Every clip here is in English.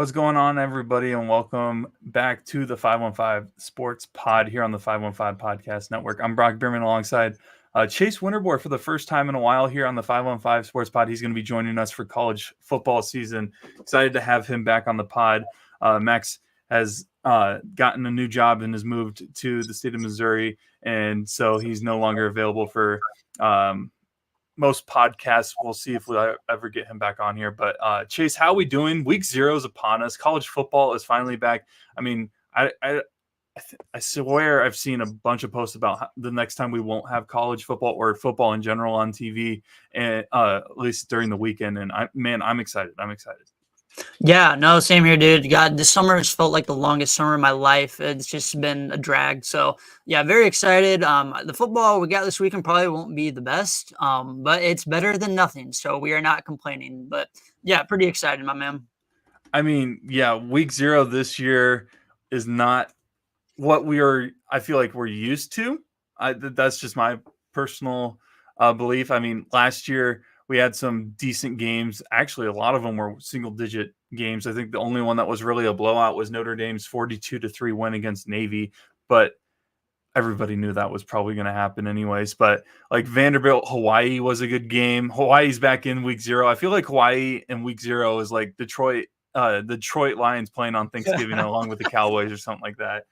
What's going on, everybody, and welcome back to the 515 Sports Pod here on the 515 Podcast Network. I'm Brock Bierman alongside Chase Winterboard for the first time in a while here on the 515 Sports Pod. He's going to be joining us for college football season. Excited to have him back on the pod. Max has gotten a new job and has moved to the state of Missouri, and so he's no longer available for most podcasts. We'll see if we ever get him back on here. But Chase, how are we doing? Week 0 is upon us. College football is finally back. I mean, I swear I've seen a bunch of posts about the next time we won't have college football or football in general on TV, and at least during the weekend. And I'm excited. I'm excited. Yeah, no, same here, dude. God, this summer has felt like the longest summer of my life. It's just been a drag. So, yeah, very excited. The football we got this weekend probably won't be the best, but it's better than nothing. So we are not complaining. But, yeah, pretty excited, my man. I mean, yeah, week 0 this year is not what I feel like we're used to. That's just my personal belief. I mean, last year we had some decent games. Actually, a lot of them were single-digit games. I think the only one that was really a blowout was Notre Dame's 42-3 win against Navy, but everybody knew that was probably going to happen anyways. But like Vanderbilt, Hawaii was a good game. Hawaii's back in week 0. I feel like Hawaii in week 0 is like Detroit Lions playing on Thanksgiving along with the Cowboys or something like that.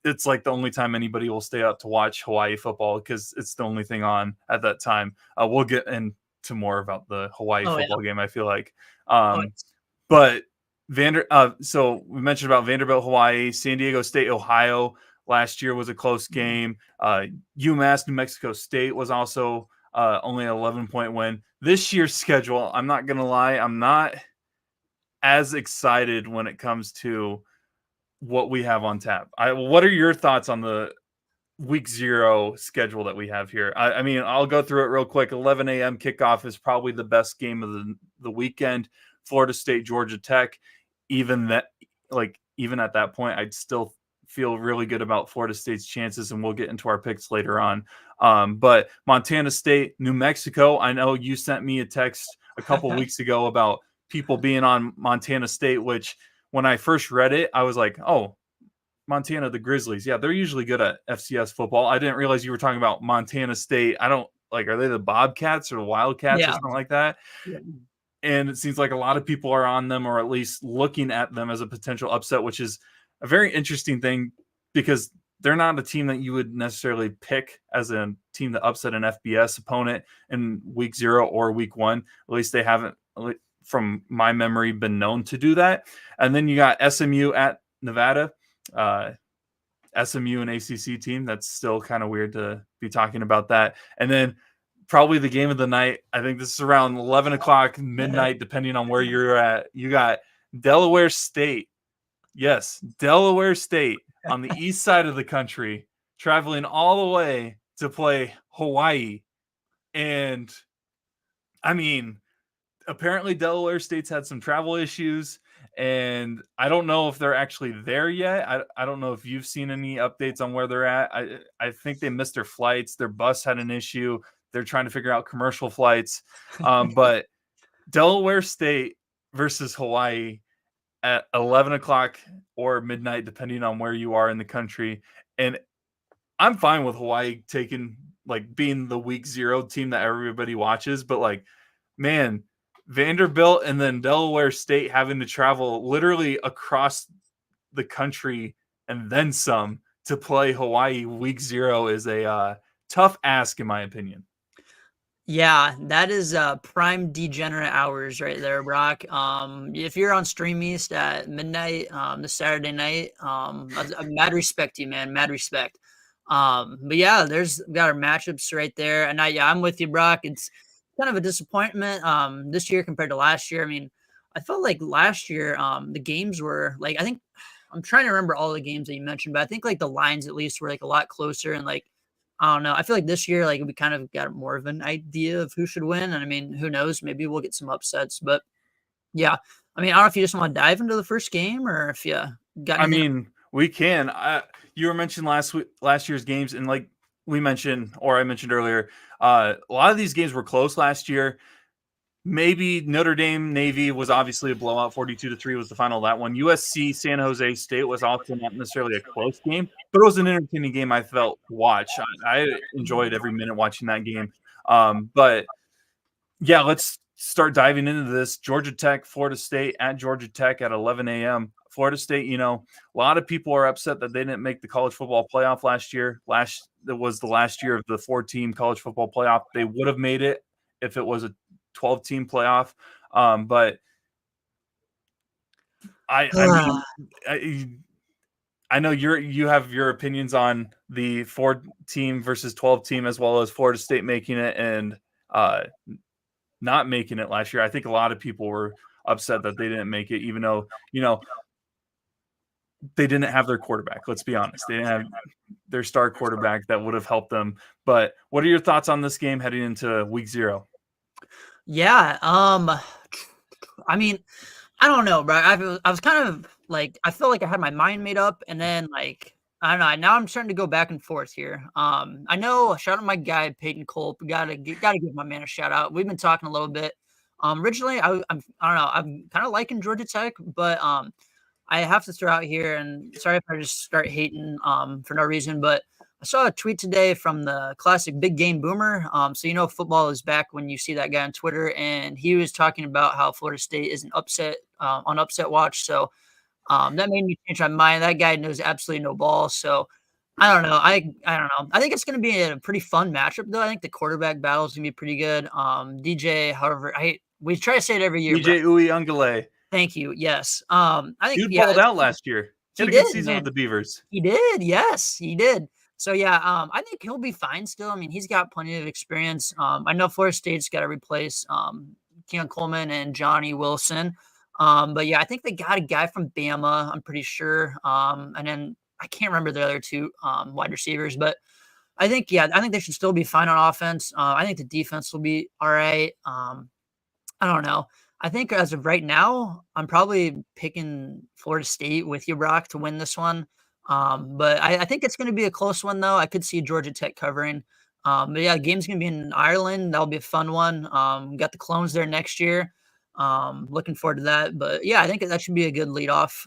It's like the only time anybody will stay up to watch Hawaii football because it's the only thing on at that time. We'll get into more about the Hawaii football game, I feel like. But so we mentioned about Vanderbilt, Hawaii, San Diego State, Ohio last year was a close game. UMass, New Mexico State was also only an 11-point win. This year's schedule, I'm not going to lie, I'm not as excited when it comes to what we have on tap. What are your thoughts on the week 0 schedule that we have here? I mean, I'll go through it real quick. 11 a.m. kickoff is probably the best game of the weekend. Florida State, Georgia Tech. Even at that point, I'd still feel really good about Florida State's chances, and we'll get into our picks later on. But Montana State, New Mexico. I know you sent me a text a couple weeks ago about people being on Montana State, which when I first read it, I was like, oh, Montana, the Grizzlies. Yeah, they're usually good at FCS football. I didn't realize you were talking about Montana State. Are they the Bobcats or the Wildcats or something like that? Yeah. And it seems like a lot of people are on them or at least looking at them as a potential upset, which is a very interesting thing because they're not a team that you would necessarily pick as a team to upset an FBS opponent in week 0 or week 1. At least they haven't, from my memory, been known to do that. And then you got SMU at Nevada. SMU, an ACC team. That's still kind of weird to be talking about that. And then probably the game of the night, I think this is around 11 o'clock, midnight, depending on where you're at. You got Delaware State. Yes, Delaware State on the east side of the country, traveling all the way to play Hawaii. And I mean, apparently Delaware State's had some travel issues, and I don't know if they're actually there yet. I don't know if you've seen any updates on where they're at. I think they missed their flights. Their bus had an issue. They're trying to figure out commercial flights. But Delaware State versus Hawaii at 11 o'clock or midnight, depending on where you are in the country. And I'm fine with Hawaii being the week 0 team that everybody watches. But man, Vanderbilt and then Delaware State having to travel literally across the country and then some to play Hawaii week 0 is a tough ask, in my opinion. Yeah, that is prime degenerate hours right there, Brock. If you're on Stream East at midnight this Saturday night, mad respect to you, man. Mad respect. But yeah, we got our matchups right there. And I'm with you, Brock. It's kind of a disappointment this year compared to last year. I mean, I felt like last year the games were I think I'm trying to remember all the games that you mentioned, but I think the lines at least were a lot closer, and I don't know. I feel like this year we kind of got more of an idea of who should win, and I mean, who knows? Maybe we'll get some upsets, but yeah. I mean, I don't know if you just want to dive into the first game or if you got anything. I mean, we can. You were mentioning last year's games, and I mentioned earlier, a lot of these games were close last year. maybe Notre Dame Navy was obviously a blowout. 42-3 was the final of that one. USC San Jose State was also not necessarily a close game, but it was an entertaining game. I felt to watch. I enjoyed every minute watching that game. But yeah, let's start diving into this. Georgia Tech, Florida State at Georgia Tech at 11 a.m. Florida State, a lot of people are upset that they didn't make the college football playoff last year. That was the last year of the 4-team college football playoff. They would have made it if it was a 12-team playoff. But I know you have your opinions on the 4-team versus 12-team, as well as Florida State making it and not making it last year. I think a lot of people were upset that they didn't make it, even though, they didn't have their quarterback. Let's be honest. They didn't have their star quarterback that would have helped them. But what are your thoughts on this game heading into week 0? Yeah. I mean, I don't know, bro. I was kind of like, I felt like I had my mind made up, and then like, I don't know. Now I'm starting to go back and forth here. I know. Shout out my guy Peyton Culp. Gotta give my man a shout out. We've been talking a little bit. Originally, I don't know. I'm kind of liking Georgia Tech, but I have to throw out here, and sorry if I just start hating for no reason, but I saw a tweet today from the classic Big Game Boomer. So football is back when you see that guy on Twitter, and he was talking about how Florida State is an upset on upset watch. So that made me change my mind. That guy knows absolutely no ball. So I don't know. I don't know. I think it's going to be a pretty fun matchup, though. I think the quarterback battle is going to be pretty good. DJ, however, we try to say it every year. DJ Uiagalelei. Thank you. Yes. I think dude balled out last year. He had a good season with the Beavers. He did. Yes, he did. So yeah, I think he'll be fine still. I mean, he's got plenty of experience. I know Florida State's got to replace Keon Coleman and Johnny Wilson. But yeah, I think they got a guy from Bama, I'm pretty sure. And then I can't remember the other two wide receivers, but I think they should still be fine on offense. I think the defense will be all right. I don't know. I think as of right now, I'm probably picking Florida State with you, Brock, to win this one. But I think it's going to be a close one, though. I could see Georgia Tech covering. But yeah, the game's going to be in Ireland. That'll be a fun one. Got the Clones there next year. Looking forward to that. But yeah, I think that should be a good leadoff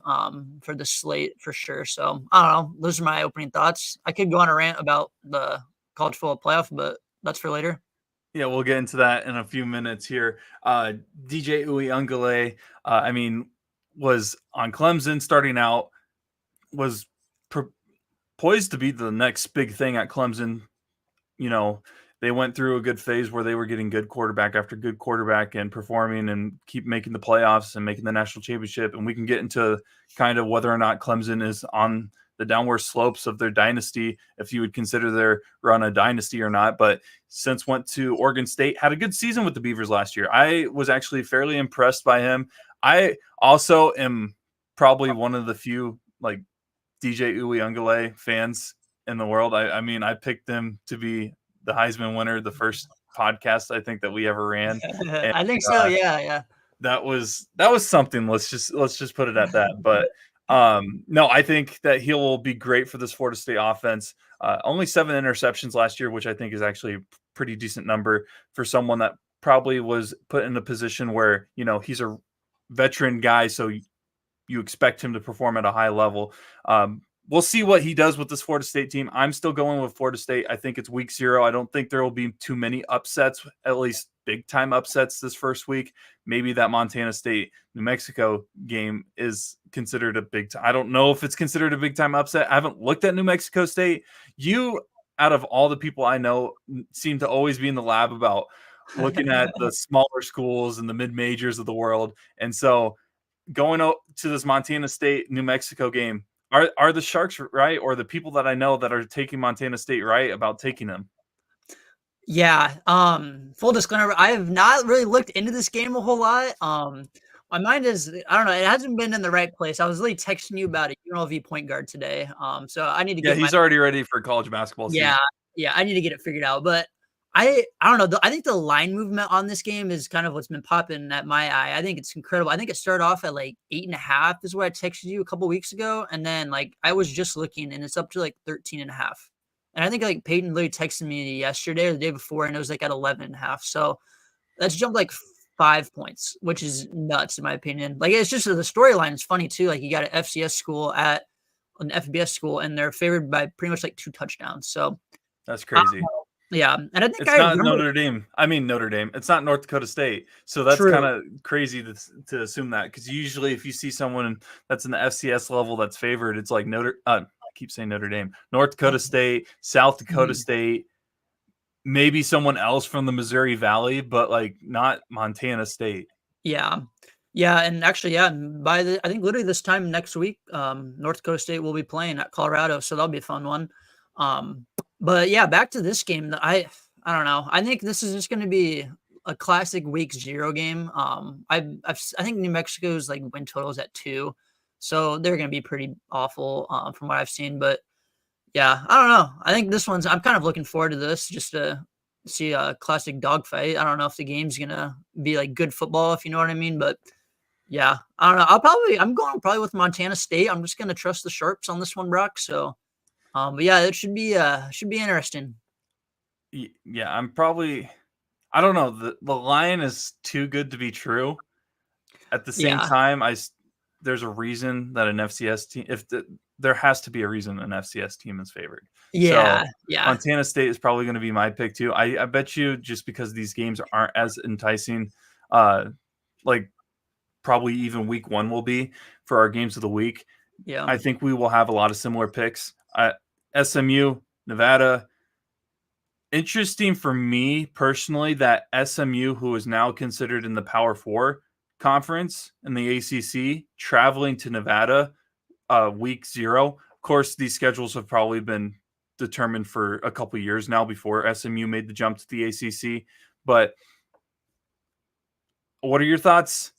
for the slate for sure. So I don't know. Those are my opening thoughts. I could go on a rant about the college football playoff, but that's for later. Yeah, we'll get into that in a few minutes here. DJ Uiagalelei, was on Clemson starting out, was poised to be the next big thing at Clemson. They went through a good phase where they were getting good quarterback after good quarterback and performing and keep making the playoffs and making the national championship. And we can get into kind of whether or not Clemson is on the downward slopes of their dynasty, if you would consider their run a dynasty or not. But since went to Oregon State, had a good season with the Beavers last year. I was actually fairly impressed by him. I also am probably one of the few like DJ Uiagalelei fans in the world. I picked him to be the Heisman winner, the first podcast I think that we ever ran. And, I think so. Yeah. That was something. Let's just put it at that. But no, I think that he will be great for this Florida State offense. Only 7 interceptions last year, which I think is actually a pretty decent number for someone that probably was put in a position where, he's a veteran guy. So you expect him to perform at a high level. We'll see what he does with this Florida State team. I'm still going with Florida State. I think it's week 0. I don't think there will be too many upsets, at least big time upsets this first week. Maybe that Montana State, New Mexico game is considered a big time. I don't know if it's considered a big time upset. I haven't looked at New Mexico State. You, out of all the people I know, seem to always be in the lab about looking at the smaller schools and the mid majors of the world. And so going out to this Montana State, New Mexico game, are the Sharks right, or the people that I know that are taking Montana State right about taking them? Yeah. Full disclaimer, I have not really looked into this game a whole lot. My mind is, I don't know, it hasn't been in the right place. I was really texting you about a UNLV point guard today. So I need to get he's already ready for college basketball season. Yeah, I need to get it figured out. But I don't know. I think the line movement on this game is kind of what's been popping at my eye. I think it's incredible. I think it started off at like 8.5 is what I texted you a couple weeks ago. And then like I was just looking and it's up to like 13.5. And I think like Peyton literally texted me yesterday or the day before and it was like at 11.5. So that's jumped like 5 points, which is nuts in my opinion. Like, it's just the storyline is funny too. Like, you got an FCS school at an FBS school, and they're favored by pretty much like 2 touchdowns. So That's crazy. yeah, and I think It's I not remember Notre Dame. I mean Notre Dame. It's not North Dakota State. So that's true. kind of crazy to assume that, because usually if you see someone that's in the FCS level that's favored, it's like I keep saying Notre Dame, North Dakota State, South Dakota State, maybe someone else from the Missouri Valley, but like not Montana State. Yeah. Yeah, and actually, yeah, I think literally this time next week, North Dakota State will be playing at Colorado, so that'll be a fun one. But yeah, back to this game. I don't know. I think this is just going to be a classic week 0 game. I think New Mexico's like win totals at 2, so they're going to be pretty awful from what I've seen. But yeah, I don't know. I think this one's. I'm kind of looking forward to this just to see a classic dogfight. I don't know if the game's gonna be like good football, if you know what I mean, but. Yeah, I don't know. I'm going probably with Montana State. I'm just gonna trust the Sharps on this one, Brock. So, but yeah, it should be interesting. Yeah, I don't know. The line is too good to be true. At the same time, there's a reason that an FCS team, there has to be a reason an FCS team is favored. Yeah, so yeah. Montana State is probably going to be my pick too. I bet you, just because these games aren't as enticing, like probably even week 1 will be for our games of the week. Yeah, I think we will have a lot of similar picks. SMU, Nevada. Interesting for me personally that SMU, who is now considered in the Power 4 conference in the ACC, traveling to Nevada week 0. Of course, these schedules have probably been determined for a couple of years now before SMU made the jump to the ACC. But what are your thoughts?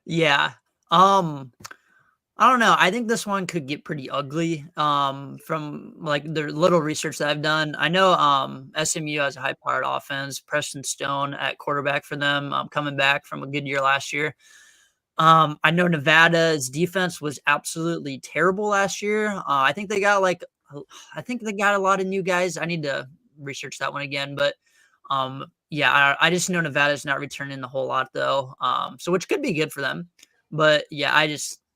Yeah. I don't know. I think this one could get pretty ugly. From like the little research that I've done, I know SMU has a high-powered offense. Preston Stone at quarterback for them, coming back from a good year last year. I know Nevada's defense was absolutely terrible last year. I think they got a lot of new guys. I need to research that one again, but yeah, I just know Nevada's not returning the whole lot though. So which could be good for them. But yeah,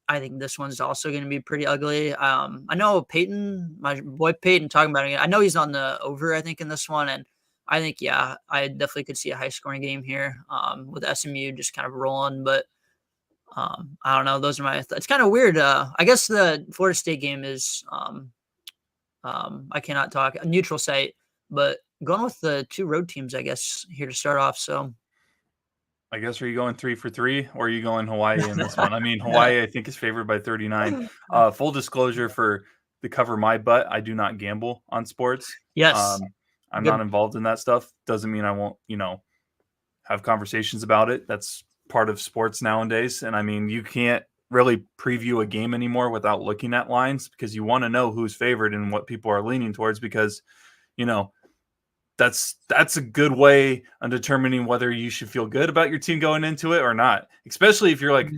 I think this one's also going to be pretty ugly. I know Peyton, my boy Peyton, talking about it. I know he's on the over, I think, in this one, and I think I definitely could see a high scoring game here. With SMU just kind of rolling, but I don't know. Those are it's kind of weird. I guess the Florida State game is I cannot talk a neutral site, but going with the 2 road teams, I guess, here to start off. So I guess, are you going 3 for 3, or are you going Hawaii in this one? I mean, Hawaii, I think, is favored by 39. Full disclosure, to cover my butt, I do not gamble on sports. Yes. I'm not involved in that stuff. Doesn't mean I won't, have conversations about it. That's part of sports nowadays. And I mean, you can't really preview a game anymore without looking at lines, because you want to know who's favored and what people are leaning towards, because, that's a good way on determining whether you should feel good about your team going into it or not, especially if you're like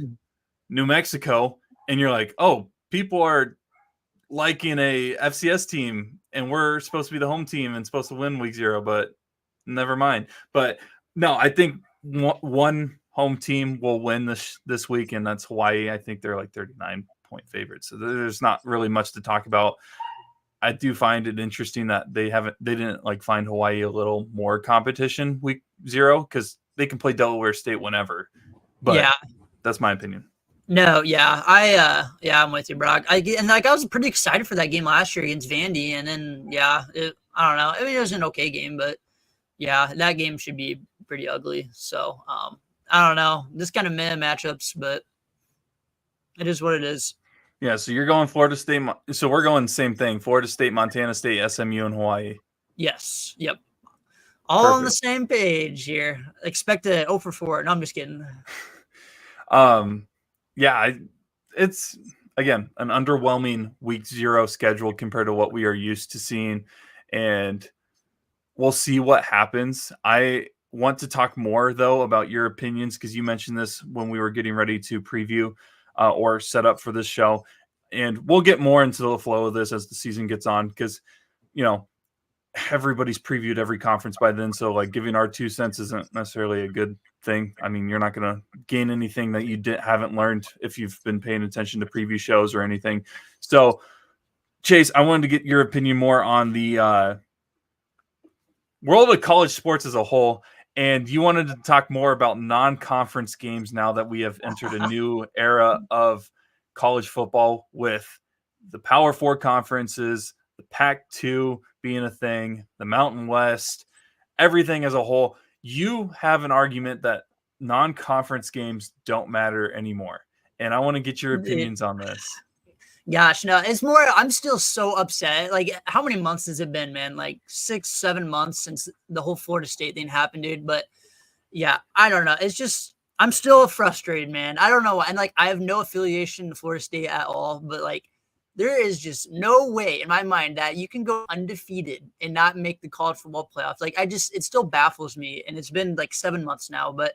New Mexico and you're like, oh, people are liking a FCS team and we're supposed to be the home team and supposed to win week 0, but never mind. But no, I think one home team will win this week, and that's Hawaii. I think they're like 39-point favorites. So there's not really much to talk about. I do find it interesting that they didn't like find Hawaii a little more competition week 0, because they can play Delaware State whenever. But yeah, that's my opinion. No, yeah, I'm with you, Brock. I was pretty excited for that game last year against Vandy, and then I don't know, I mean, it was an okay game, but yeah, that game should be pretty ugly. So I don't know, this kind of matchups, but it is what it is. Yeah, so you're going Florida State. So we're going the same thing: Florida State, Montana State, SMU, and Hawaii. Yes. Yep. All Perfect. On the same page here. Expect a 0 for 4. No, I'm just kidding. Yeah, it's again an underwhelming week 0 schedule compared to what we are used to seeing, and we'll see what happens. I want to talk more though about your opinions, because you mentioned this when we were getting ready to preview or set up for this show. And we'll get more into the flow of this as the season gets on, because, everybody's previewed every conference by then. So like giving our 2 cents isn't necessarily a good thing. I mean, you're not going to gain anything that you haven't learned if you've been paying attention to previous shows or anything. So, Chase, I wanted to get your opinion more on the world of college sports as a whole. And you wanted to talk more about non-conference games now that we have entered a new era of college football with the Power Four conferences, the Pac-2 being a thing, the Mountain West, everything as a whole. You have an argument that non-conference games don't matter anymore. And I want to get your opinions on this. Gosh, no, it's more, I'm still so upset. Like, how many months has it been, man? Like 6-7 months since the whole Florida State thing happened, dude. But yeah, I don't know. It's just, I'm still frustrated, man. I don't know. And like, I have no affiliation to Florida State at all, but like, there is just no way in my mind that you can go undefeated and not make the college football playoffs. Like, it still baffles me. And it's been like 7 months now, but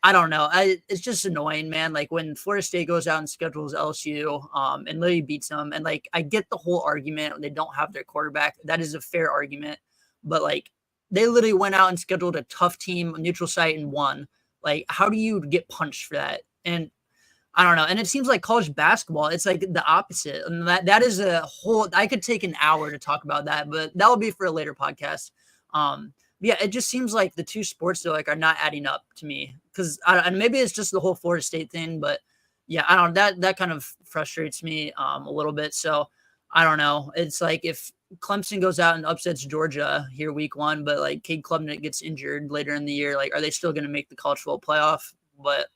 I don't know. It's just annoying, man. Like when Florida State goes out and schedules LSU and literally beats them. And like, I get the whole argument. They don't have their quarterback. That is a fair argument. But like, they literally went out and scheduled a tough team, a neutral site, and won. Like, how do you get punched for that? And I don't know. And it seems like college basketball, it's like the opposite. And that is a whole, I could take an hour to talk about that, but that will be for a later podcast. Yeah, it just seems like the two sports though, like, are not adding up to me because and maybe it's just the whole Florida State thing, but yeah, I don't know, that kind of frustrates me a little bit. So I don't know. It's like if Clemson goes out and upsets Georgia here week 1, but like Cade Klubnik gets injured later in the year, like, are they still going to make the college football playoff? But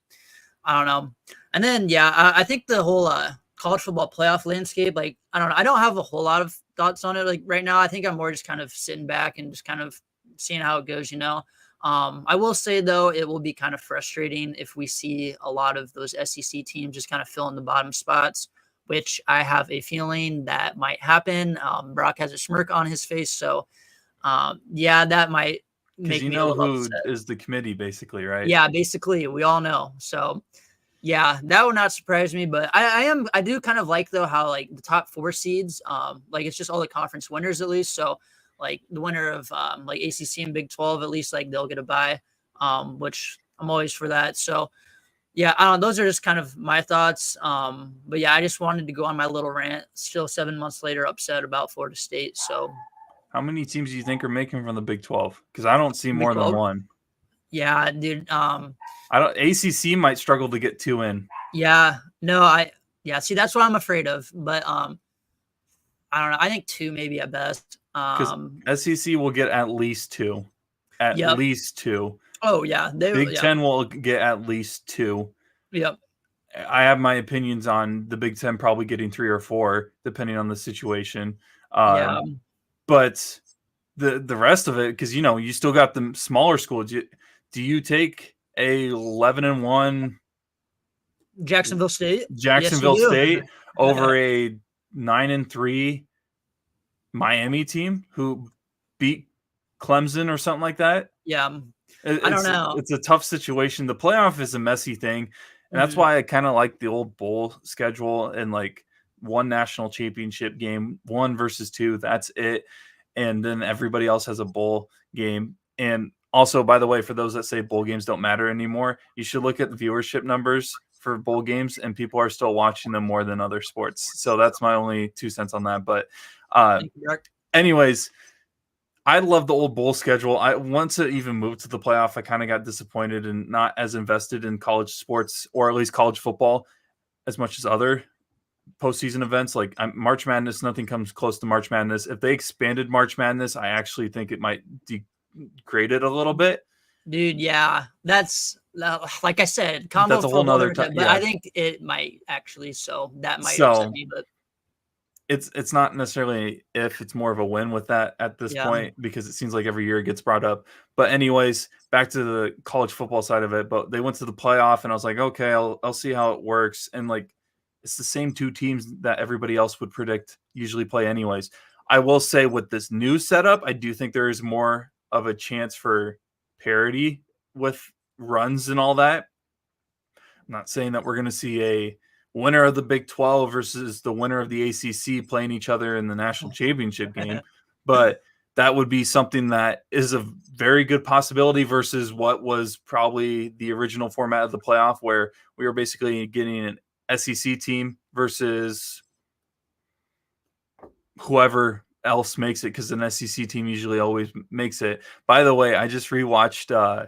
I don't know. And then yeah, I think the whole college football playoff landscape, like, I don't know. I don't have a whole lot of thoughts on it like right now. I think I'm more just kind of sitting back and just kind of seeing how it goes, you know. I will say though, it will be kind of frustrating if we see a lot of those SEC teams just kind of fill in the bottom spots, which I have a feeling that might happen. Brock has a smirk on his face, so yeah, that might make me a little upset. Who is the committee, basically, right? Yeah, basically, we all know. So yeah, that would not surprise me, but I do kind of like though how like the top 4 seeds, like it's just all the conference winners at least. So like the winner of like ACC and Big 12, at least like they'll get a bye, which I'm always for that. So yeah, I don't know. Those are just kind of my thoughts. But yeah, I just wanted to go on my little rant. Still 7 months later, upset about Florida State. So how many teams do you think are making from the Big 12? Because I don't see more than one. Yeah, dude. ACC might struggle to get 2 in. Yeah, no, see, that's what I'm afraid of. But I don't know. I think 2 maybe at best. Because SEC will get at least 2. At least 2. Oh, yeah. Big 10 will get at least 2. Yep. I have my opinions on the Big 10 probably getting 3 or 4, depending on the situation. But the rest of it, because, you know, you still got the smaller schools. Do you take a 11-1 Jacksonville State over a 9-3 Miami team who beat Clemson or something like that? Yeah. I don't know. It's a tough situation. The playoff is a messy thing. And that's why I kind of like the old bowl schedule and like one national championship game, 1 versus 2. That's it. And then everybody else has a bowl game. And also, by the way, for those that say bowl games don't matter anymore, you should look at the viewership numbers for bowl games, and people are still watching them more than other sports. So that's my only 2 cents on that. But anyways, I love the old bowl schedule. Once it even moved to the playoff, I kind of got disappointed and not as invested in college sports, or at least college football, as much as other postseason events. Like March Madness, nothing comes close to March Madness. If they expanded March Madness, I actually think it might degrade it a little bit. Dude, yeah, that's like I said, that's a whole nother time. But I think it might actually, so that might upset me. But it's not necessarily if, it's more of a win with that at this point, because it seems like every year it gets brought up. But anyways, back to the college football side of it. But they went to the playoff, and I was like, okay, I'll see how it works. And like, it's the same 2 teams that everybody else would predict usually play anyways. I will say with this new setup, I do think there is more of a chance for parity with runs and all that. I'm not saying that we're going to see a winner of the Big 12 versus the winner of the ACC playing each other in the national championship game, but that would be something that is a very good possibility versus what was probably the original format of the playoff, where we were basically getting an SEC team versus whoever else makes it, because an SEC team usually always makes it. By the way, I just rewatched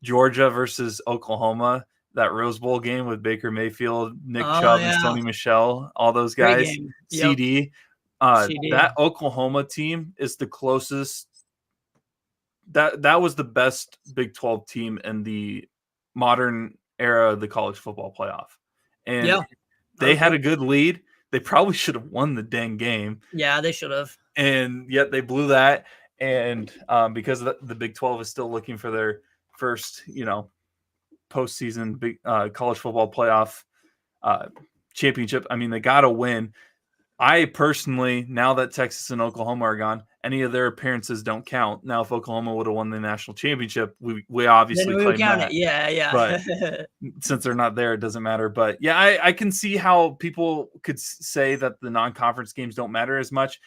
Georgia versus Oklahoma, that Rose Bowl game with Baker Mayfield, Nick Oh Chubb, and yeah, Sony Michel, all those great guys, game. Yep, CD. CD. That Oklahoma team is the closest. That was the best Big 12 team in the modern era of the college football playoff. And Yeah, they had a good lead. They probably should have won the dang game. Yeah, they should have. And yet they blew that. And because the Big 12 is still looking for their first, postseason big college football playoff championship. I mean, they got to win. I personally, now that Texas and Oklahoma are gone, any of their appearances don't count. Now, if Oklahoma would have won the national championship, we obviously Then we claim count that. it. Yeah. But since they're not there, it doesn't matter. But yeah, I can see how people could say that the non-conference games don't matter as much.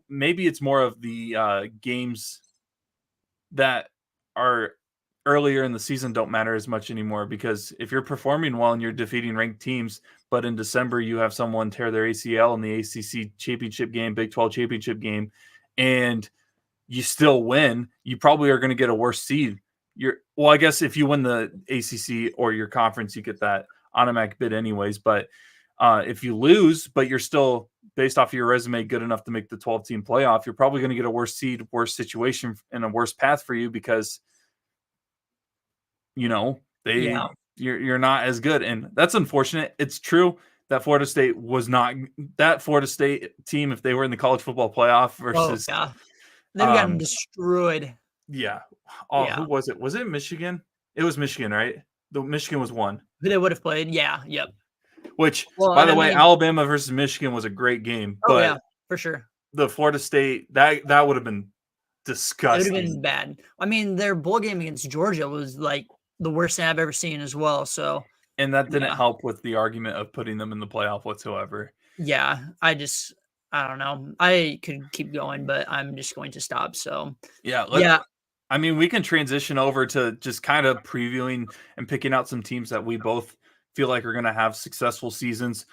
Maybe it's more of the games that are earlier in the season don't matter as much anymore, because if you're performing well and you're defeating ranked teams, but in December you have someone tear their ACL in the ACC championship game, Big 12 championship game, and you still win, you probably are going to get a worse seed. I guess if you win the ACC or your conference, you get that automatic bid anyways. But if you lose, but you're still, based off of your resume, good enough to make the 12-team playoff, you're probably going to get a worse seed, worse situation, and a worse path for you, because you're not as good. And that's unfortunate. It's true that Florida State was not that Florida State team. If they were in the college football playoff versus, they've gotten destroyed. Yeah. Who was it? Was it Michigan? It was Michigan, right? The Michigan was one. Who they would have played. Yeah. Yep. Which, by the way, Alabama versus Michigan was a great game. But yeah, for sure. The Florida State, that would have been disgusting. It would have been bad. I mean, their bowl game against Georgia was like the worst thing I've ever seen as well. So, and that didn't help with the argument of putting them in the playoff whatsoever. Yeah, I don't know. I could keep going, but I'm just going to stop. So, I mean, we can transition over to just kind of previewing and picking out some teams that we both feel like are going to have successful seasons.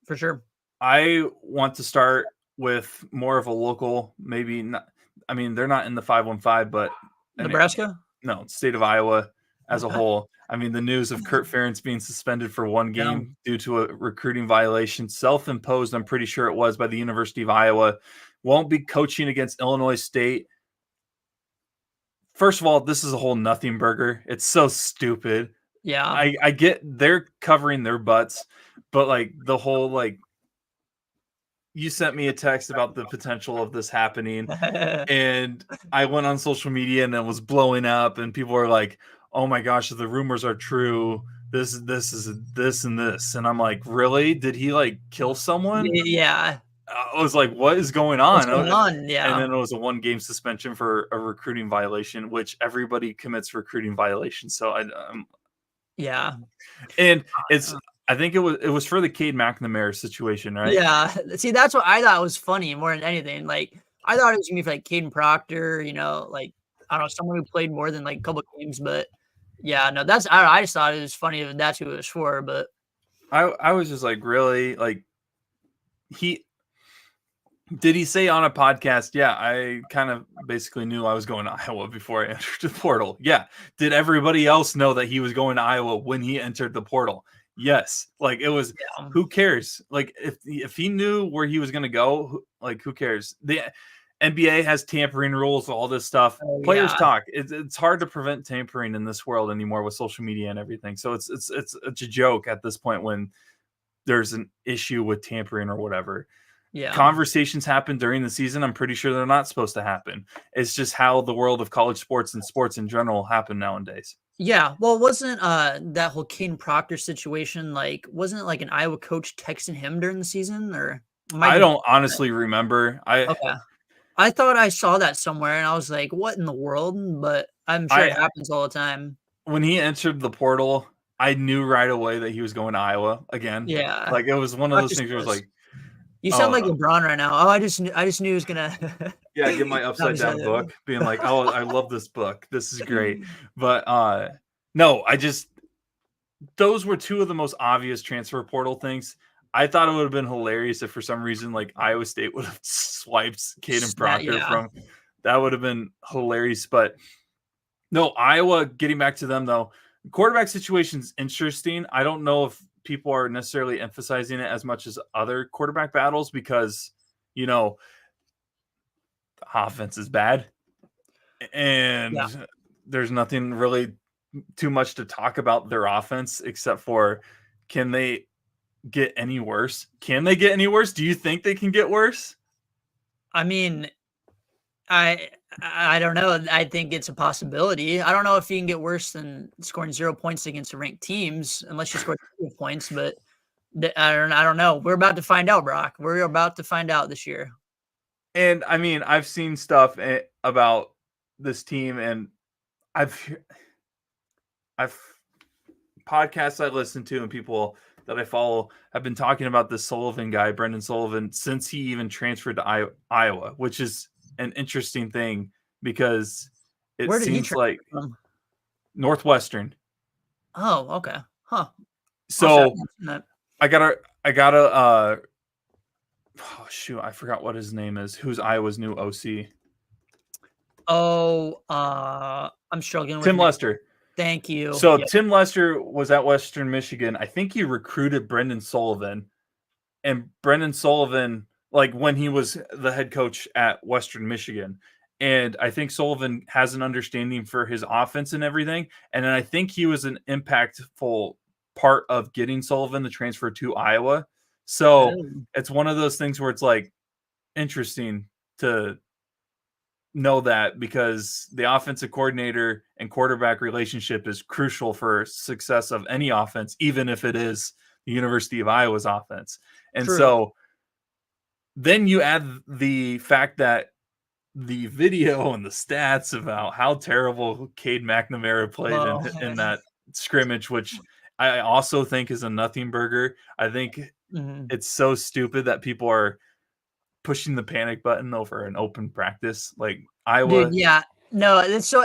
For sure. I want to start with more of a local, maybe not. I mean, they're not in the 515, but Nebraska? No, state of Iowa as a whole. I mean, the news of Kurt Ferentz being suspended for one game due to a recruiting violation, self-imposed, I'm pretty sure it was, by the University of Iowa, won't be coaching against Illinois State. First of all, this is a whole nothing burger. It's so stupid. Yeah. I get they're covering their butts, but like the whole, like, you sent me a text about the potential of this happening, and I went on social media and it was blowing up, and people were like, "Oh my gosh, the rumors are true. This is this and this." And I'm like, "Really? Did he like kill someone?" Yeah. I was like, "What is going on?" What's going on? Yeah. And then it was a 1-game suspension for a recruiting violation, which everybody commits recruiting violations. So yeah. And I think it was for the Cade McNamara situation, right? Yeah. See, that's what I thought was funny more than anything. Like, I thought it was gonna be for like Caden Proctor, like, I don't know, someone who played more than like a couple of games. But yeah, no, I just thought it was funny if that's who it was for. But I was just like, really? Like, did he say on a podcast, yeah, I kind of basically knew I was going to Iowa before I entered the portal? Yeah. Did everybody else know that he was going to Iowa when he entered the portal? Yes. Like, it was, who cares? Like, if he knew where he was going to go, like, who cares? The NBA has tampering rules, all this stuff. Players talk. It's hard to prevent tampering in this world anymore with social media and everything. So it's a joke at this point when there's an issue with tampering or whatever. Yeah. Conversations happen during the season. I'm pretty sure they're not supposed to happen. It's just how the world of college sports and sports in general happen nowadays. Yeah. Well, wasn't that whole Caden Proctor situation, like, wasn't it like an Iowa coach texting him during the season? Or I don't honestly remember. I thought I saw that somewhere and I was like, what in the world? But I'm sure it happens all the time. When he entered the portal, I knew right away that he was going to Iowa again. Yeah. Like, it was one of those things where it was like, you sound like LeBron right now. Oh, I just knew he was gonna Yeah, get my I'm upside just down like, book, being like, "Oh, I love this book. This is great." But no, those were two of the most obvious transfer portal things. I thought it would have been hilarious if for some reason like Iowa State would have swiped Caden Proctor yeah. from that would have been hilarious. But no, Iowa, getting back to them though, quarterback situation's interesting. I don't know if people are necessarily emphasizing it as much as other quarterback battles because, you know, the offense is bad and Yeah. there's nothing really too much to talk about their offense except for can they get any worse? Can they get any worse? Do you think they can get worse? I mean, I don't know. I think it's a possibility. I don't know if you can get worse than scoring 0 points against the ranked teams unless you score 2 points, but I don't know. We're about to find out, Brock. We're about to find out this year. And I mean, I've seen stuff about this team, and I've podcasts I listen to and people that I follow have been talking about this Sullivan guy, Brendan Sullivan, since he even transferred to Iowa, which is an interesting thing because it Where did he seems transfer like from? Northwestern. Oh, okay. Huh. Honestly, I So haven't seen that. I gotta oh shoot, I forgot what his name is. Who's Iowa's new OC? Oh, I'm struggling with Tim names. Lester. Thank you. So Yep. Tim Lester was at Western Michigan. I think he recruited Brendan Sullivan, and Brendan Sullivan, like when he was the head coach at Western Michigan, and I think Sullivan has an understanding for his offense and everything. And then I think he was an impactful part of getting Sullivan to transfer to Iowa. So Oh, it's one of those things where it's like interesting to know that because the offensive coordinator and quarterback relationship is crucial for success of any offense, even if it is the University of Iowa's offense. And true. so then you add the fact that the video and the stats about how terrible Cade McNamara played Well, in that scrimmage, which I also think is a nothing burger. I think mhm. it's so stupid that people are pushing the panic button over an open practice. Like Dude, Iowa. yeah. No, it's so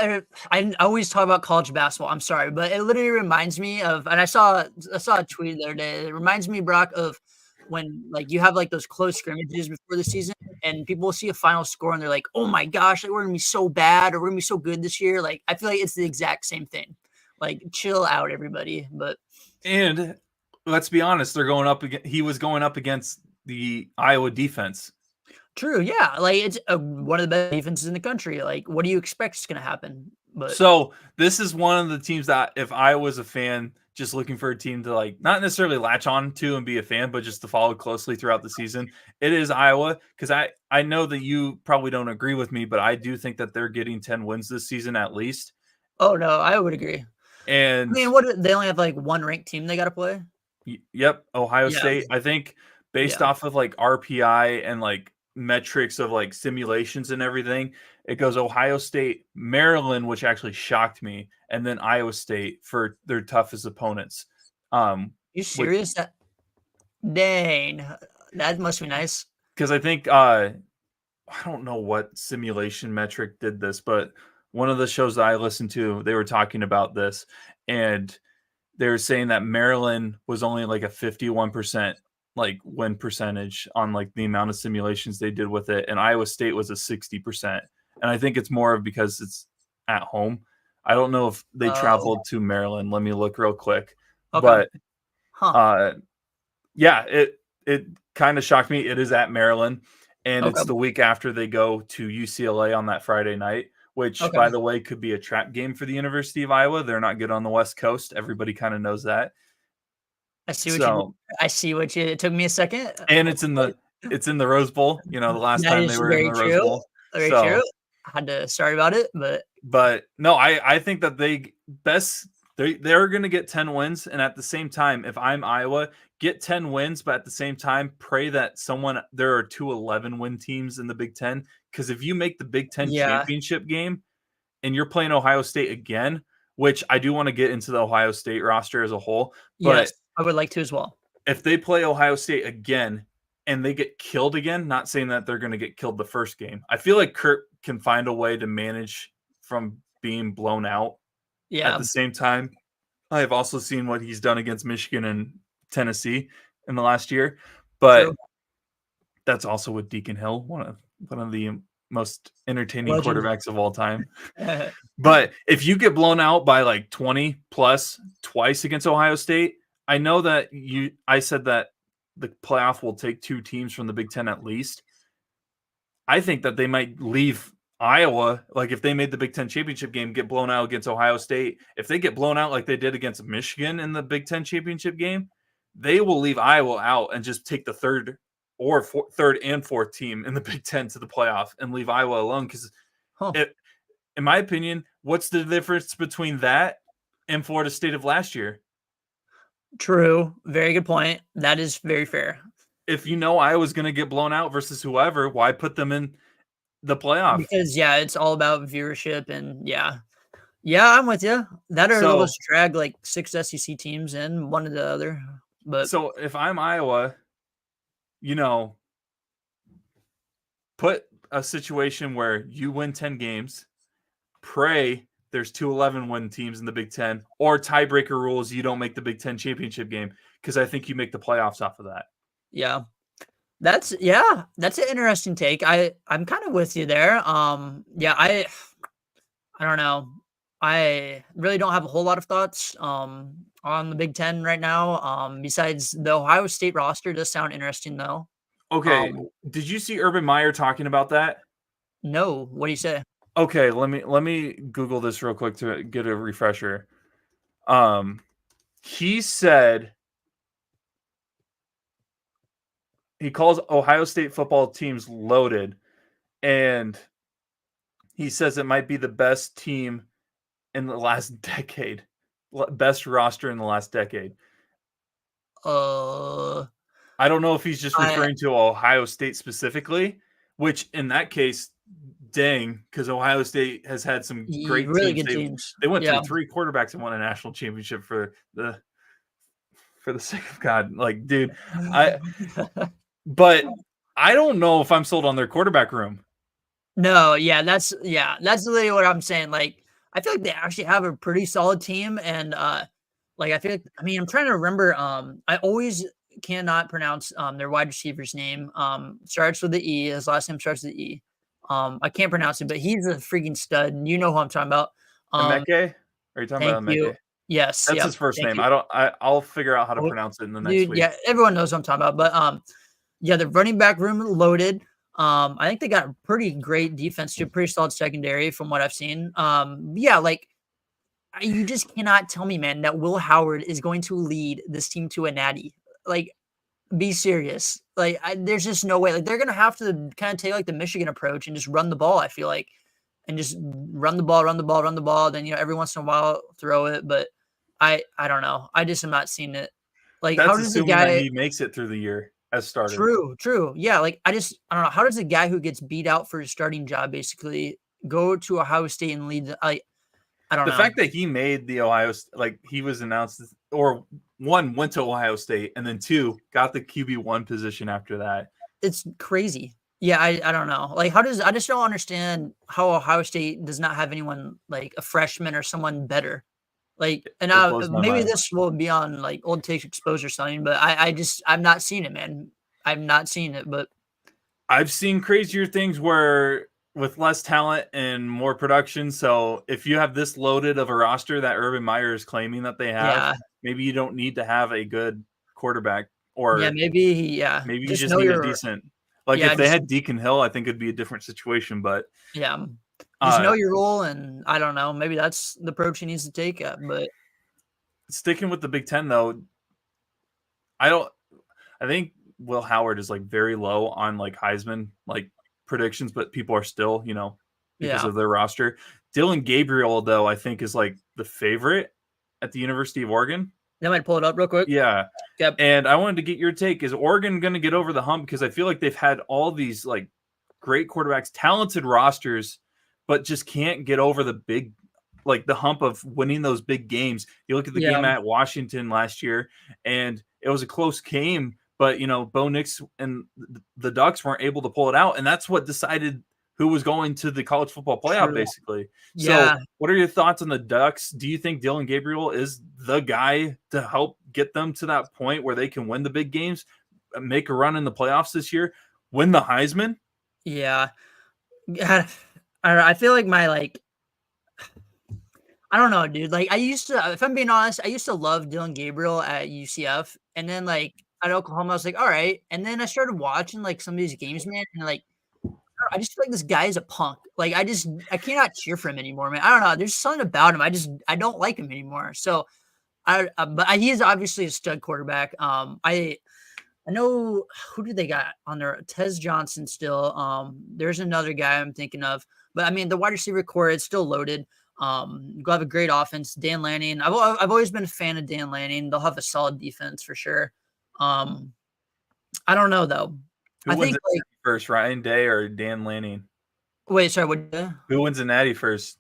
I always talk about college basketball. I'm sorry, but it literally reminds me of, and I saw a tweet the other day. It reminds me, Brock, of when like you have like those close scrimmages before the season, and people will see a final score and they're like, "Oh my gosh, like we're gonna be so bad or we're gonna be so good this year." Like I feel like it's the exact same thing. Like chill out, everybody. But And let's be honest, they're going up against, he was going up against the Iowa defense. true, yeah. Like it's one of the best defenses in the country. Like, what do you expect is gonna happen? But So this is one of the teams that if I was a fan just looking for a team to like not necessarily latch on to and be a fan, but just to follow closely throughout the season, it is Iowa. Because I know that you probably don't agree with me, but I do think that they're getting 10 wins this season at least. oh no, I would agree. I And mean, what they only have like one ranked team they got to play. yep, Ohio Yeah, State. I think based yeah. off of like RPI and like metrics of like simulations and everything, it goes Ohio State, Maryland, which actually shocked me, and then Iowa State for their toughest opponents. You Which serious? Dang, that must be nice. because I think I don't know what simulation metric did this, but one of the shows that I listened to, they were talking about this, and they were saying that Maryland was only like a 51% like win percentage on like the amount of simulations they did with it, and Iowa State was a 60%. And I think it's more of because it's at home. I don't know if they Oh, traveled to Maryland. Let me look real quick. okay. But Huh. uh yeah, it kind of shocked me. It is at Maryland, and Okay. it's the week after they go to UCLA on that Friday night, which, Okay. by the way, could be a trap game for the University of Iowa. They're not good on the West Coast. Everybody kind of knows that. I see what you did. So, I see what you. It took me a second. and it's in the Rose Bowl. You know, the last That time they is were in very the Rose true. Bowl. Very true. So, I had to sorry about it, but but no, I think that they're going to get 10 wins, and at the same time, if I'm Iowa, get 10 wins, but at the same time, pray that there are 2 11-win teams in the Big Ten, because if you make the Big Ten yeah, championship game and you're playing Ohio State again, which I do want to get into the Ohio State roster as a whole, yes, but I would like to as well. if they play Ohio State again and they get killed again, not saying that they're going to get killed the first game. I feel like Kurt can find a way to manage from being blown out. At Yeah, the same time, I have also seen what he's done against Michigan and Tennessee in the last year, but true. that's also with Deacon Hill, one of the most entertaining Legend. quarterbacks of all time. But if you get blown out by like 20 plus twice against Ohio State, I know that I said that the playoff will take 2 teams from the Big Ten at least. I think that they might leave Iowa, like if they made the Big Ten championship game, get blown out against Ohio State. If they get blown out like they did against Michigan in the Big Ten championship game, they will leave Iowa out and just take the third and fourth team in the Big Ten to the playoff and leave Iowa alone. Because in my opinion, what's the difference between that and Florida State of last year? True. Very good point. That is very fair. If you know Iowa's going to get blown out versus whoever, why put them in the playoff? Because, yeah, it's all about viewership and, yeah. Yeah, I'm with you. That or they'll just drag like 6 SEC teams in, one or the other. But so if I'm Iowa, put a situation where you win 10 games, pray there's 2 11-win teams in the Big Ten, or tiebreaker rules, you don't make the Big Ten championship game, because I think you make the playoffs off of that. Yeah. That's an interesting take. I'm kind of with you there. Yeah, I don't know. I really don't have a whole lot of thoughts on the Big Ten right now. Besides the Ohio State roster does sound interesting though. Okay, did you see Urban Meyer talking about that? No, what do you say? Okay, let me Google this real quick to get a refresher. He said he calls Ohio State football teams loaded, and he says it might be the best team in the last decade, best roster in the last decade. I don't know if he's just referring to Ohio State specifically, which in that case, dang, because Ohio State has had some great really teams. Good teams. They went through 3 quarterbacks and won a national championship for the sake of God. Like, dude, but I don't know if I'm sold on their quarterback room. No, that's literally what I'm saying. Like, I feel like they actually have a pretty solid team, and like I feel like I'm trying to remember. I always cannot pronounce their wide receiver's name. Starts with the E. His last name starts with the E. I can't pronounce it, but he's a freaking stud. You know who I'm talking about. Emeke? Are you talking about Emeke? Yes, that's his first name. I'll figure out how to pronounce it in the next week. Yeah, everyone knows what I'm talking about. But yeah, the running back room loaded. I think they got a pretty great defense too, pretty solid secondary from what I've seen. Yeah, like you just cannot tell me, man, that Will Howard is going to lead this team to a natty. Like, be serious. Like, there's just no way. Like, they're gonna have to kind of take like the Michigan approach and just run the ball. I feel like, and just run the ball. Then every once in a while throw it. But I don't know. I just am not seeing it. Like, that's how does the guy that he makes it through the year as starter? True. Yeah, like I don't know. How does a guy who gets beat out for his starting job basically go to Ohio State and lead? I don't know. The fact that he made the Ohio, like he was announced, or 1, went to Ohio State, and then 2, got the QB1 position after that. It's crazy. Yeah, I don't know. Like, I just don't understand how Ohio State does not have anyone like a freshman or someone better. Like, and maybe this will be on like Old Takes Exposure or something, but I'm not seeing it, man. I'm not seeing it, but I've seen crazier things where with less talent and more production. So if you have this loaded of a roster that Urban Meyer is claiming that they have, maybe you don't need to have a good quarterback, or maybe you just need a decent. Like if they had Deacon Hill, I think it'd be a different situation. But just know your role, and I don't know. Maybe that's the approach he needs to take. But sticking with the Big Ten, though, I think Will Howard is like very low on like Heisman like predictions, but people are still, because of their roster. Dylan Gabriel, though, I think is like the favorite at the University of Oregon. They might pull it up real quick. Yeah. Yep. And I wanted to get your take. Is Oregon going to get over the hump? Because I feel like they've had all these like great quarterbacks, talented rosters, but just can't get over the big, like the hump of winning those big games. You look at the game at Washington last year, and it was a close game, but Bo Nix and the Ducks weren't able to pull it out, and that's what decided who was going to the college football playoff, True. basically. Yeah. So what are your thoughts on the Ducks? Do you think Dylan Gabriel is the guy to help get them to that point where they can win the big games, make a run in the playoffs this year, win the Heisman? Yeah. God, I feel like I don't know, dude. Like I used to, if I'm being honest, I used to love Dylan Gabriel at UCF, and then like at Oklahoma, I was like, all right. And then I started watching like some of these games, man, and like I just feel like this guy is a punk. Like I cannot cheer for him anymore, man. I don't know. There's something about him. I don't like him anymore. So he is obviously a stud quarterback. I know who did they got on there? Tez Johnson still. There's another guy I'm thinking of, but I mean the wide receiver core is still loaded. You'll have a great offense. Dan Lanning. I've always been a fan of Dan Lanning. They'll have a solid defense for sure. I don't know though. Who I wins think the Natty first, Ryan Day or Dan Lanning? wait, sorry, what? Who wins the Natty first,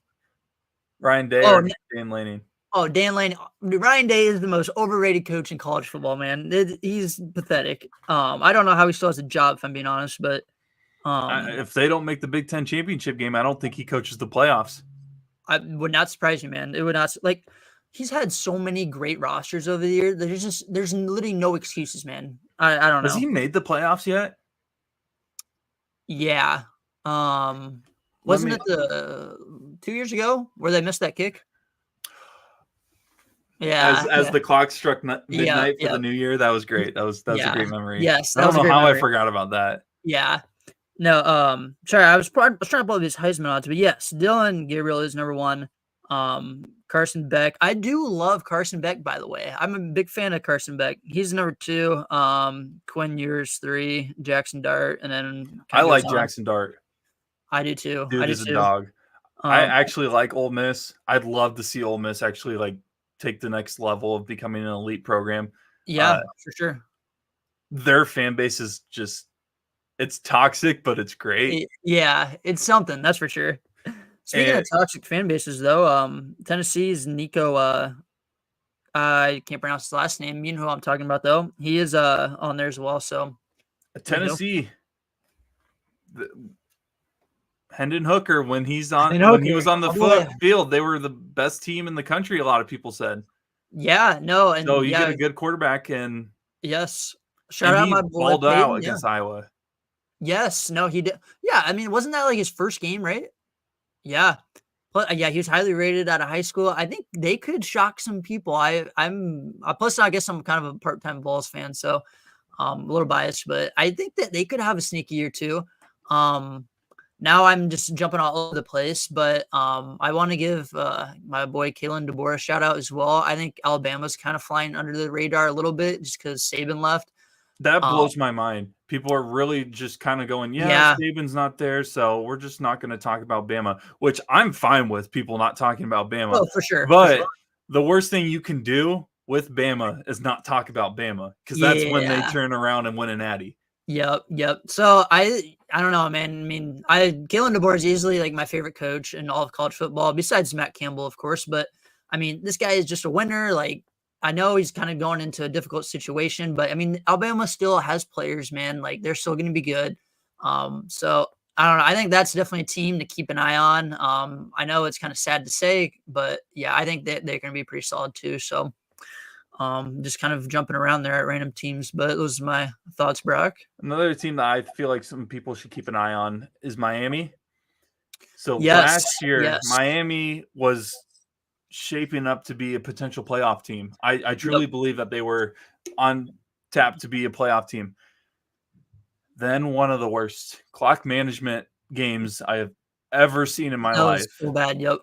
Ryan Day Oh, or Dan Lanning? Oh, Dan Lanning. Ryan Day is the most overrated coach in college football, man. He's pathetic. I don't know how he still has a job, if I'm being honest, but If they don't make the Big Ten championship game, I don't think he coaches the playoffs. I would not surprise you, man. It would not like he's had so many great rosters over the year. There's literally no excuses, man. I don't know. Has he made the playoffs yet? Yeah. Wasn't it the 2 years ago where they missed that kick? Yeah. As the clock struck midnight for yeah. the new year, that was great. That was a great memory. Yes, I don't know how I forgot about that. Yeah. No, sorry, I was trying to pull up his Heisman odds, but yes, Dylan Gabriel is number one. Carson Beck. I do love Carson Beck, by the way. I'm a big fan of Carson Beck. He's number two. Quinn Ewers 3, Jackson Dart, and then I like Jackson Dart. I do too. Dude is a dog. I actually like Ole Miss. I'd love to see Ole Miss actually like take the next level of becoming an elite program. Yeah, for sure. Their fan base is just it's toxic, but it's great. Yeah, it's something, that's for sure. Speaking of toxic fan bases, though, Tennessee's Nico. I can't pronounce his last name. You know who I'm talking about, though. He is on there as well. So Tennessee, Hendon Hooker, when he was on the field, they were the best team in the country. A lot of people said. Yeah, no, and so you get a good quarterback, and yes, shout out my boy balled out against Iowa. Yes, no, he did. Yeah, I mean, wasn't that like his first game, right? Yeah. But yeah, he was highly rated out of high school. I think they could shock some people. Plus I guess I'm kind of a part-time Bulls fan, so a little biased, but I think that they could have a sneaky year too. Now I'm just jumping all over the place, but I want to give my boy Kalen DeBoer a shout out as well. I think Alabama's kind of flying under the radar a little bit just because Saban left. That blows my mind. People are really just kind of going, Saban's not there, so we're just not going to talk about Bama, which I'm fine with people not talking about Bama. Oh, for sure. But the worst thing you can do with Bama is not talk about Bama because that's when they turn around and win a natty. Yep. So I don't know, man. I mean, Kalen DeBoer is easily like my favorite coach in all of college football, besides Matt Campbell, of course. But I mean, this guy is just a winner. Like, I know he's kind of going into a difficult situation, but I mean, Alabama still has players, man. Like, they're still going to be good. So I don't know. I think that's definitely a team to keep an eye on. I know it's kind of sad to say, but yeah, I think that they're going to be pretty solid too. So just kind of jumping around there at random teams, but those are my thoughts, Brock. Another team that I feel like some people should keep an eye on is Miami. So last year, Miami was shaping up to be a potential playoff team. I truly believe that they were on tap to be a playoff team. Then one of the worst clock management games I have ever seen in my life. Was so bad. Yep.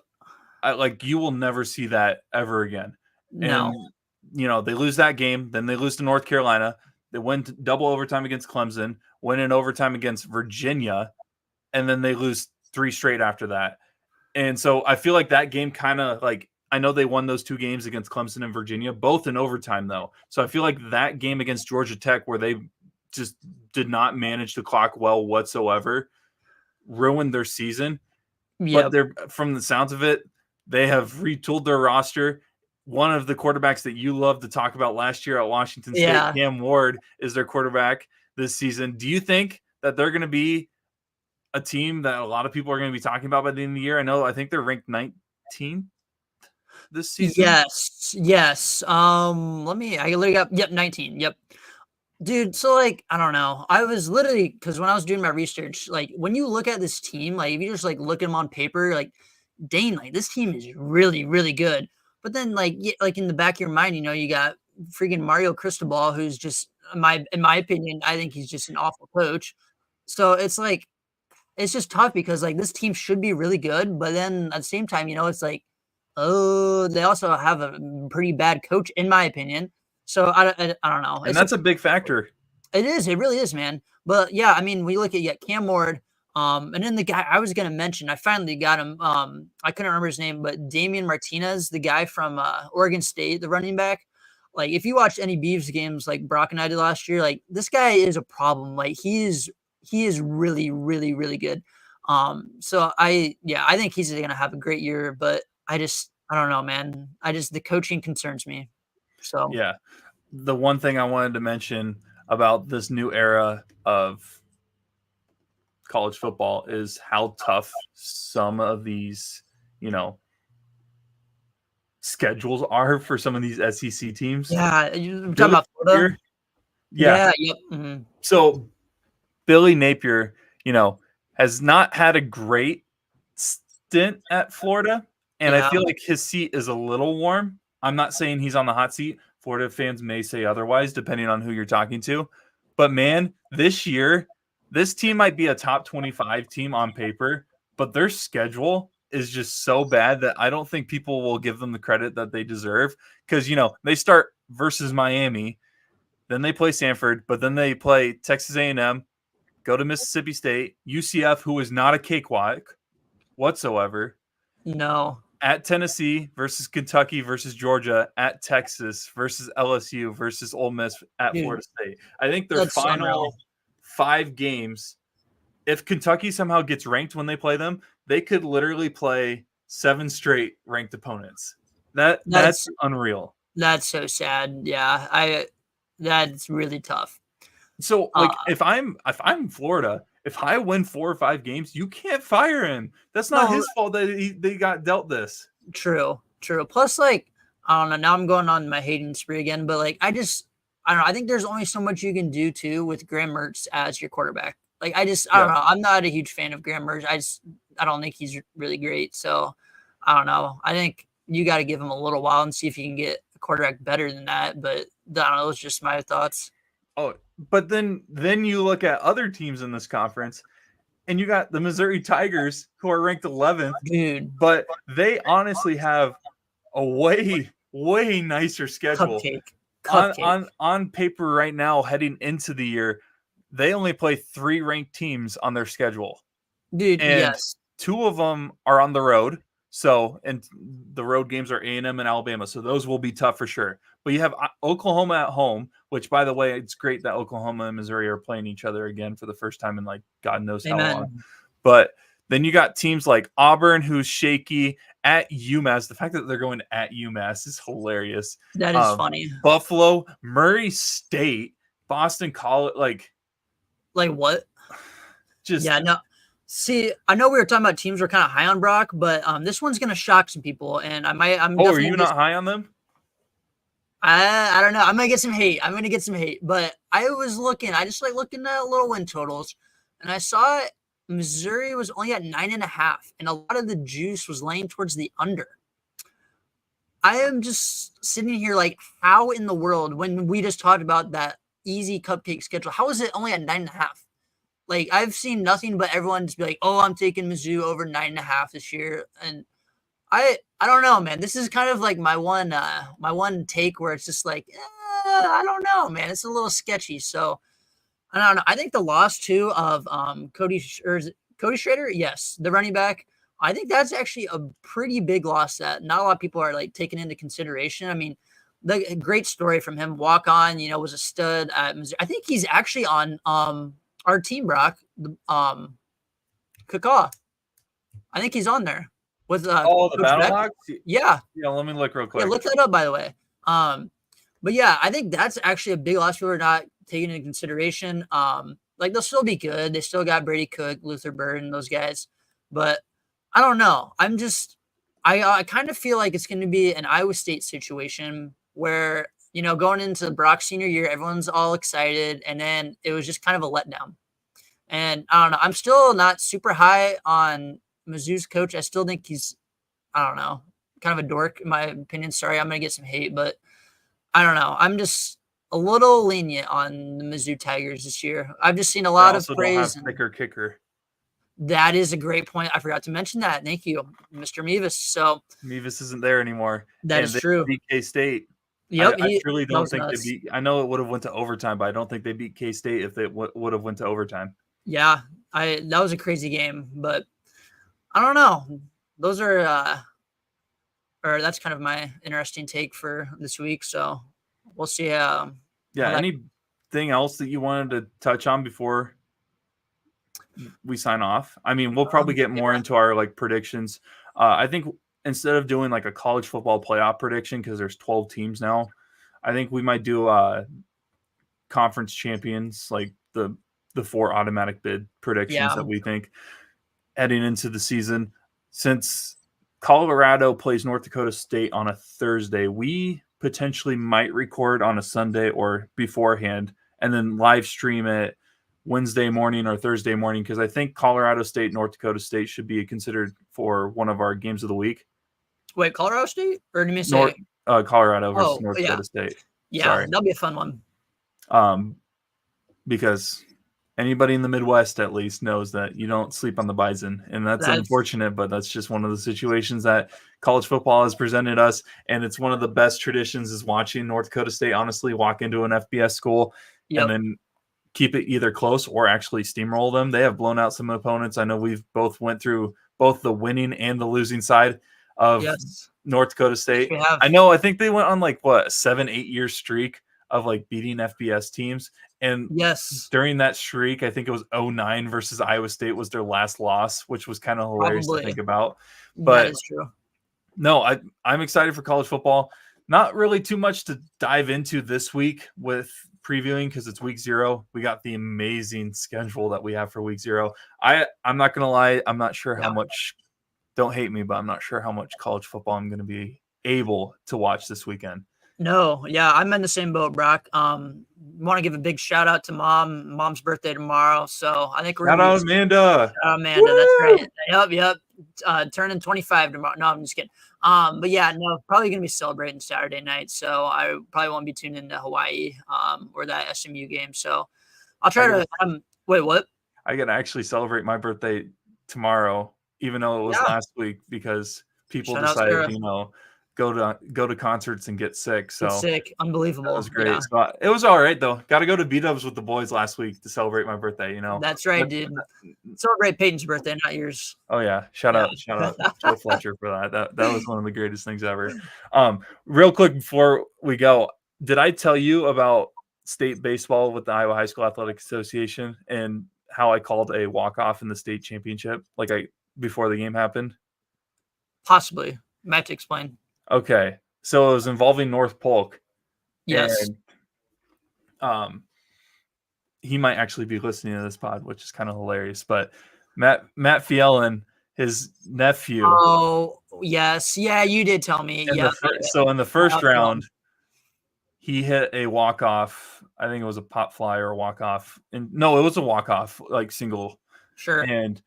You will never see that ever again. No. And, they lose that game. Then they lose to North Carolina. They win double overtime against Clemson, win in overtime against Virginia, and then they lose 3 straight after that. And so I feel like that game kind of I know they won those 2 games against Clemson and Virginia, both in overtime, though. So I feel like that game against Georgia Tech, where they just did not manage the clock well whatsoever, ruined their season. Yep. But from the sounds of it, they have retooled their roster. one of the quarterbacks that you love to talk about last year at Washington State, Yeah. Cam Ward, is their quarterback this season. Do you think that they're going to be a team that a lot of people are going to be talking about by the end of the year? I think they're ranked 19th this season. Yes. I look up. Yep, 19. Yep. Dude, so like, I don't know. I was literally because when I was doing my research, like when you look at this team, like if you just like look at them on paper, like dang, like this team is really, really good. But then like in the back of your mind, you got freaking Mario Cristobal, who's just in my opinion, I think he's just an awful coach. So it's like it's just tough because like this team should be really good, but then at the same time, it's like, oh, they also have a pretty bad coach, in my opinion. So I don't know. And that's a big factor. It is. It really is, man. But yeah, I mean, we look at Cam Ward, and then the guy I was gonna mention, I finally got him. I couldn't remember his name, but Damian Martinez, the guy from Oregon State, the running back. Like, if you watched any Beavs games like Brock and I did last year, like this guy is a problem. Like he is really, really, really good. So I think he's gonna have a great year, but I don't know, man. The coaching concerns me. So Yeah. The one thing I wanted to mention about this new era of college football is how tough some of these, schedules are for some of these SEC teams. yeah, you talking Billy about Florida? Napier, yeah. Yep. Mhm. So Billy Napier, has not had a great stint at Florida, and I Yeah. feel like his seat is a little warm. I'm not saying he's on the hot seat. Florida fans may say otherwise, depending on who you're talking to. But man, this year, this team might be a top 25 team on paper, but their schedule is just so bad that I don't think people will give them the credit that they deserve. Because, they start versus Miami, then they play Stanford, but then they play Texas A&M, go to Mississippi State, UCF, who is not a cakewalk whatsoever, No. at Tennessee versus Kentucky versus Georgia, at Texas versus LSU versus Ole Miss at Dude, Florida State. I think their that's final unreal. 5 games, if Kentucky somehow gets ranked when they play them, they could literally play 7 straight ranked opponents. That's That's unreal. that's so sad. Yeah, that's really tough. So Uh, like if I'm Florida, if I win 4 or 5 games, you can't fire him. That's not no, his fault that they got dealt this. true. Plus, like, I don't know. Now I'm going on my hating spree again, but like, I don't know. I think there's only so much you can do too with Graham Mertz as your quarterback. Like, I don't Yeah. know. I'm not a huge fan of Graham Mertz. I don't think he's really great. So, I don't know. I think you got to give him a little while and see if you can get a quarterback better than that. But I don't know. It's just my thoughts. Oh, but then you look at other teams in this conference, and you got the Missouri Tigers, who are ranked 11th, Dude, but they honestly have a way nicer schedule. cupcake. On paper right now, heading into the year, they only play 3 ranked teams on their schedule, Dude, and yes. 2 of them are on the road. So, and the road games are A&M and Alabama, so those will be tough for sure. But you have Oklahoma at home, which, by the way, it's great that Oklahoma and Missouri are playing each other again for the first time in like God knows how long. Amen. But then you got teams like Auburn, who's shaky, at UMass. The fact that they're going at UMass is hilarious. That is funny. Buffalo, Murray State, Boston College, like what? just Yeah, no. See, I know we were talking about teams were kind of high on Brock, but this one's gonna shock some people, and I'm Oh, are definitely you not high on them? I don't know. I'm gonna get some hate. But I was looking. I just like looking at little win totals, and I saw Missouri was only at 9.5, and a lot of the juice was laying towards the under. I am just sitting here like, how in the world, when we just talked about that easy cupcake schedule, how is it only at 9.5? Like, I've seen nothing but everyone just be like, "Oh, I'm taking Mizzou over 9.5 this year," and I don't know, man. This is kind of like my one take where it's just like, I don't know, man. It's a little sketchy. So I don't know. I think the loss too of Cody Schrader, yes, the running back. I think that's actually a pretty big loss that not a lot of people are like taking into consideration. I mean, the great story from him, walk on, was a stud at Missouri. I think he's actually on our team, Brock, Kaka. I think he's on there. with The Coach Beck. Battlehawks. Yeah, Yeah, let me look real yeah, quick. look that up, by the way. But yeah, I think that's actually a big loss people are not taking into consideration. Like they'll still be good. They still got Brady Cook, Luther Burden, those guys. But I don't know. I kind of feel like it's going to be an Iowa State situation where, going into Brock's senior year, everyone's all excited, and then it was just kind of a letdown. And I don't know. I'm still not super high on Mizzou's coach. I still think he's, I don't know, kind of a dork in my opinion. Sorry, I'm going to get some hate, but I don't know. I'm just a little lenient on the Mizzou Tigers this year. I've just seen a They lot of also don't have praise. thicker kicker. That is a great point. I forgot to mention that. Thank you, Mr. Mevis. So Mevis isn't there anymore. that is they true. beat K-State. Yep, I truly that don't was think nuts. they beat. I know it would have went to overtime, but I don't think they beat K-State if they would have went to overtime. Yeah, that was a crazy game, but I don't know. Those are or that's kind of my interesting take for this week. So we'll see. Yeah. Anything else that you wanted to touch on before we sign off? I mean, we'll probably get more into our like predictions. I think instead of doing like a college football playoff prediction, because there's 12 teams now, I think we might do conference champions, like the 4 automatic bid predictions that we think heading into the season. Since Colorado plays North Dakota State on a Thursday, we potentially might record on a Sunday or beforehand and then live stream it Wednesday morning or Thursday morning, because I think Colorado State, North Dakota State should be considered for one of our games of the week. Wait, Colorado State? Or did you say Colorado versus North Dakota State? Yeah, sorry. That'll be a fun one. Because anybody in the Midwest at least knows that you don't sleep on the Bison, and that's unfortunate, but that's just one of the situations that college football has presented us. And it's one of the best traditions is watching North Dakota State honestly walk into an FBS school and then keep it either close or actually steamroll them. They have blown out some opponents. I know we've both went through both the winning and the losing side of North Dakota State. I think they went on like a 7-8 year streak of like beating FBS teams. And during that streak, I think it was 2009 versus Iowa State was their last loss, which was kind of hilarious to think about. But that is true. No, I'm excited for college football. Not really too much to dive into this week with previewing because it's week 0. We got the amazing schedule that we have for week 0. I'm not gonna lie, I'm not sure how much. Don't hate me, but I'm not sure how much college football I'm going to be able to watch this weekend. No, yeah, I'm in the same boat, Brock. Want to give a big shout out to Mom. Mom's birthday tomorrow, so I think we're shout out Amanda. Amanda, woo! That's right. Yep. Turning 25 tomorrow. No, I'm just kidding. But yeah, no, probably gonna be celebrating Saturday night, so I probably won't be tuned into Hawaii, or that SMU game. So I'll try to. Wait, what? I can actually celebrate my birthday tomorrow, even though it was last week, because people decided, go to concerts and get sick. So Unbelievable. That was great. Yeah. So it was all right though. Got to go to B-dubs with the boys last week to celebrate my birthday. That's right, dude. Celebrate Peyton's birthday, not yours. Oh yeah, shout out Joe Fletcher for that. That was one of the greatest things ever. Real quick before we go, did I tell you about state baseball with the Iowa High School Athletic Association and how I called a walk-off in the state championship before the game happened? Possibly. Might have to explain. Okay, so it was involving North Polk. Yes. And, he might actually be listening to this pod, which is kind of hilarious. But Matt Fielen, his nephew. Oh yes, yeah, you did tell me. So in the first round, he hit a walk-off. I think it was a pop fly or a walk-off. And no, it was a walk-off, like single. Sure. And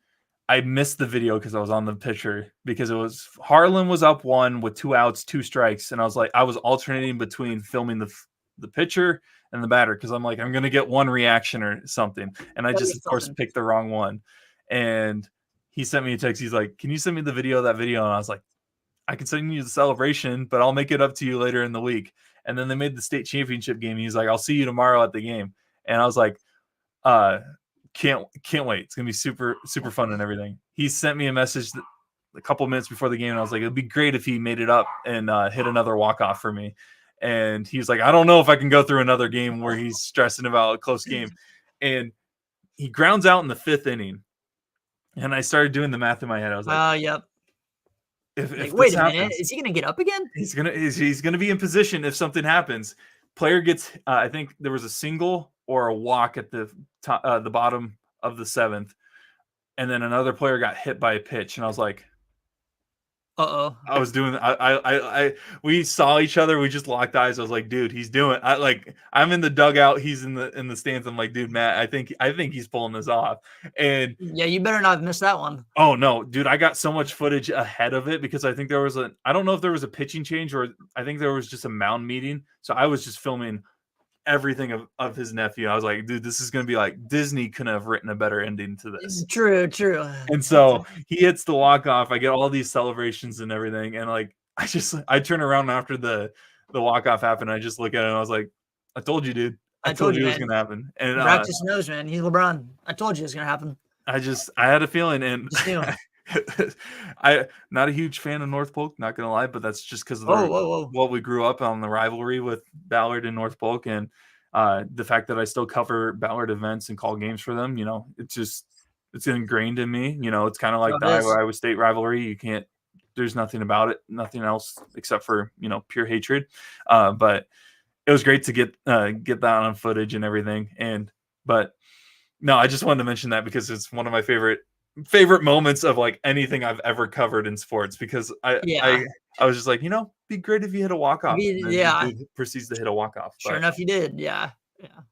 I missed the video because I was on the pitcher because it was Harlan was up 1 with 2 outs, 2 strikes. And I was alternating between filming the pitcher and the batter because I'm like, I'm going to get one reaction or something. And I just, of course, picked the wrong one. And he sent me a text. He's like, can you send me the video of that video? And I was like, I can send you the celebration, but I'll make it up to you later in the week. And then they made the state championship game. He's like, I'll see you tomorrow at the game. And I was like, can't wait. It's gonna be super, super fun and everything. He sent me a message a couple minutes before the game, and I was like, it'd be great if he made it up and hit another walk-off for me. And he was like, I don't know if I can go through another game where he's stressing about a close game. And he grounds out in the 5th inning. And I started doing the math in my head. I was like, yep. if Like, this wait a minute, happens, is he gonna get up again? he's gonna be in position if something happens. Player gets, I think there was a single or a walk at the top, the bottom of the seventh, and then another player got hit by a pitch, and I was like, Uh-oh. I was doing. We saw each other. We just locked eyes. I was like, dude, he's doing. I'm in the dugout. He's in the stands. I'm like, dude, Matt, I think he's pulling this off. And Yeah, you better not miss that one. oh no, dude, I got so much footage ahead of it because I think there was I don't know if there was a pitching change or I think there was just a mound meeting. So I was just filming everything of his nephew. I was like, dude, this is gonna be like Disney couldn't have written a better ending to this. True. And so he hits the walk off. I get all these celebrations and everything, and like I turn around after the walk off happened. I just look at it and I was like, I told you, dude. I told you it was gonna happen. And Brock just knows, man. He's LeBron. I told you it's gonna happen. I had a feeling, and Just knew. I not a huge fan of North Polk, not gonna lie, but that's just because of Whoa. what we grew up on, the rivalry with Ballard and North Polk, and the fact that I still cover Ballard events and call games for them. You know, it's ingrained in me. You know, it's kind of like the Iowa State rivalry. You can't. There's nothing about it, nothing else except for pure hatred. But it was great to get that on footage and everything. But no, I just wanted to mention that because it's one of my favorite moments of like anything I've ever covered in sports, because I was just like, be great if you hit a walk-off. Yeah. Proceeds to hit a walk-off. Sure enough, you did. Yeah.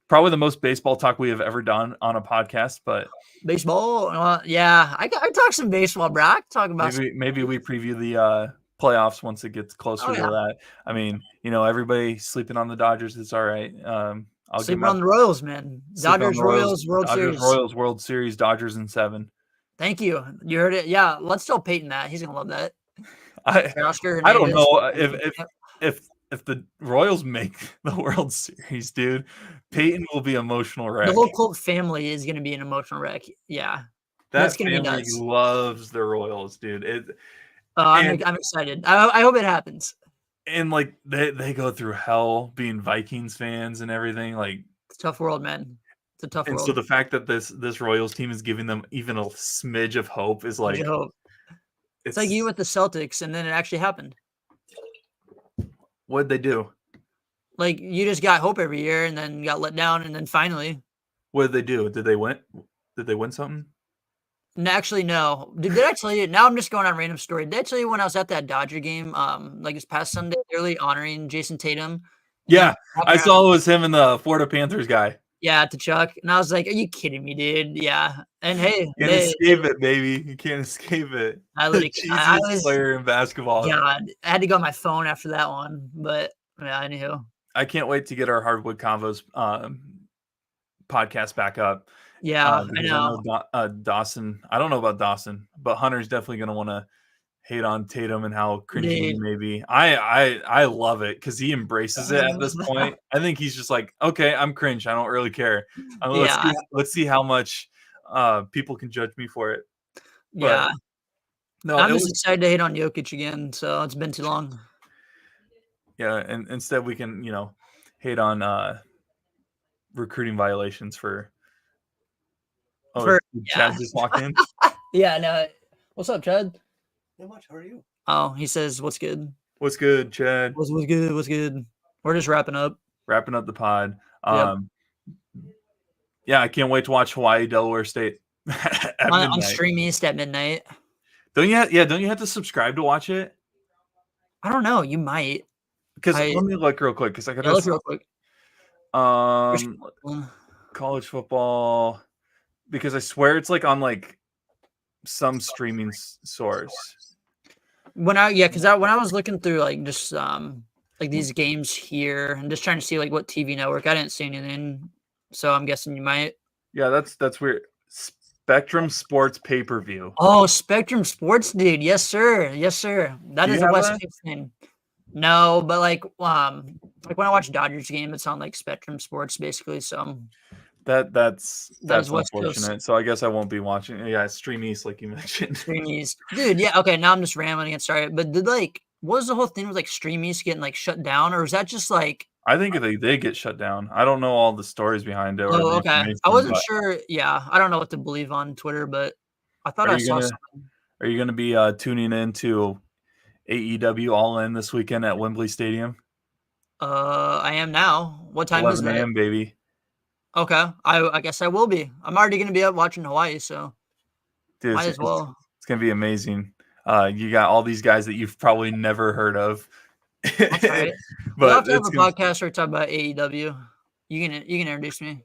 Probably the most baseball talk we have ever done on a podcast, but baseball. Yeah. I talk some baseball, bro. I talk about maybe we preview the playoffs once it gets closer to that. I mean, everybody sleeping on the Dodgers. It's all right. I'll sleep on the Royals, man. Dodgers, Royals, World Series. Royals, World Series, Dodgers in 7. Thank you. You heard it. Yeah, let's tell Peyton that. He's gonna love that. I don't know if the Royals make the World Series, dude. Peyton will be emotional wreck. The whole Colt family is gonna be an emotional wreck. Yeah, that's gonna be nuts. Loves the Royals, dude. I'm excited. I hope it happens. And like they go through hell being Vikings fans and everything. Like, it's a tough world, man. It's a tough world. And so the fact that this Royals team is giving them even a smidge of hope is like, it's like you with the Celtics, and then it actually happened. What'd they do? Like, you just got hope every year, and then got let down, and then finally. What did they do? Did they win? Did they win something? No, actually, no. Did I tell you? Now I'm just going on a random story. Did I tell you when I was at that Dodger game, like this past Sunday, early honoring Jason Tatum? Yeah, I saw it was him and the Florida Panthers guy. Yeah, to Chuck. And I was like, are you kidding me, dude? Yeah. And hey. You can't escape it, baby. You can't escape it. I was player in basketball. God, I had to go on my phone after that one. But, yeah, anywho. I can't wait to get our Hardwood Convos podcast back up. Yeah, I know. Dawson, I don't know about Dawson, but Hunter's definitely going to want to hate on Tatum and how cringy he may be. I love it because he embraces it at this point. I think he's just like, okay, I'm cringe. I don't really care. Let's see how much people can judge me for it. But, yeah. No, I'm just excited to hate on Jokic again. So it's been too long. Yeah, and instead we can, hate on recruiting violations for. Oh, Chad just walked in. Yeah, no. What's up, Chad? Not much. How are you? Oh, he says, "What's good? What's good, Chad? What's good? What's good?" We're just wrapping up the pod. Yeah, I can't wait to watch Hawaii, Delaware State on Stream East at midnight. Don't you have to subscribe to watch it? I don't know. You might. Because let me look real quick. Because I gotta look real quick. College football. Because I swear it's like on like some streaming source. When I was looking through like just like these games here and just trying to see like what TV network, I didn't see anything. So I'm guessing you might. Yeah, that's weird. Spectrum Sports pay-per-view. Oh, Spectrum Sports, dude. Yes, sir. Yes, sir. That is a West Coast thing. No, but like when I watch Dodgers game, it's on like Spectrum Sports basically. So that's unfortunate. So I guess I won't be watching. Yeah, Stream East, like you mentioned. Stream East, dude. Yeah, okay. Now I'm just rambling again. Sorry, but what was the whole thing with like Stream East getting like shut down, or was that just like? I think they did get shut down. I don't know all the stories behind it. Oh, okay. I wasn't sure. Yeah, I don't know what to believe on Twitter, but I thought I saw something. Are you going to be tuning into AEW All In this weekend at Wembley Stadium? I am now. What time is 11 it? a.m., baby. Okay. I guess I will be. I'm already gonna be up watching Hawaii, so Dude, might as well. it's going to be amazing. You got all these guys that you've probably never heard of. That's all right. We'll have But to have it's a gonna, podcast where we talk about AEW. You can introduce me.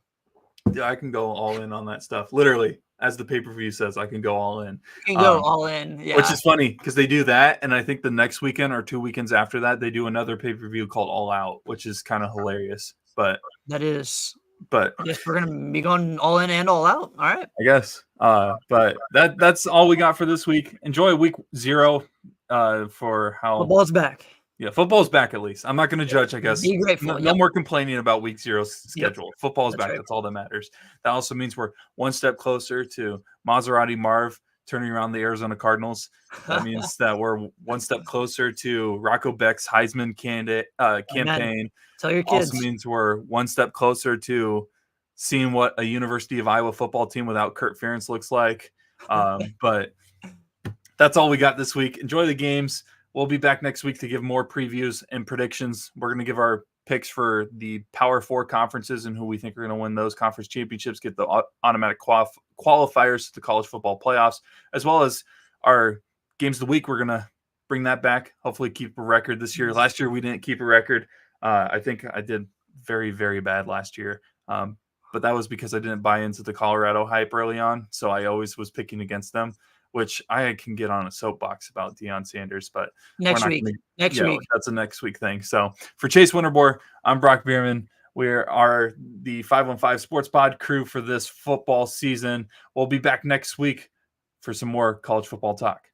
yeah, I can go all in on that stuff. Literally, as the pay-per-view says, I can go all in. You can go all in. Which Yeah. is funny because they do that, and I think the next weekend or 2 weekends after that, they do another pay-per-view called All Out, which is kind of hilarious. But That is. but I guess we're gonna be going all in and all out. All right. I guess. But that's all we got for this week. Enjoy week 0. For how Football's back. Yeah, football's back at least. I'm not going to judge, I guess. Be grateful. No more complaining about week 0's schedule. Football's That's back. right. That's all that matters. That also means we're one step closer to Maserati Marv turning around the Arizona Cardinals. That means that we're one step closer to Rocco Beck's Heisman campaign. Tell your kids. Also means we're one step closer to seeing what a University of Iowa football team without Kurt Ferentz looks like. But that's all we got this week. Enjoy the games. We'll be back next week to give more previews and predictions. We're going to give our picks for the Power 4 conferences and who we think are going to win those conference championships, get the automatic qualifiers to the college football playoffs, as well as our games of the week. We're going to bring that back, hopefully keep a record this year. Last year, we didn't keep a record. I think I did very, very bad last year. But that was because I didn't buy into the Colorado hype early on. So I always was picking against them, which I can get on a soapbox about Deion Sanders, but next week. Next week. That's a next week thing. So for Chase Winterbore, I'm Brock Bierman. We are the 515 Sports Pod crew for this football season. We'll be back next week for some more college football talk.